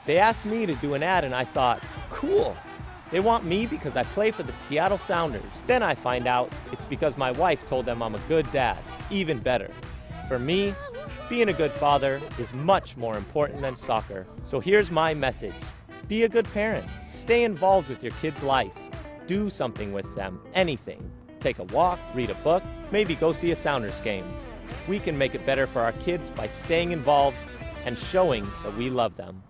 They asked me to do an ad and I thought, cool. They want me because I play for the Seattle Sounders. Then I find out it's because my wife told them I'm a good dad. Even better. For me, being a good father is much more important than soccer. So here's my message. Be a good parent. Stay involved with your kid's life. Do something with them, anything. Take a walk, read a book, maybe go see a Sounders game. We can make it better for our kids by staying involved and showing that we love them.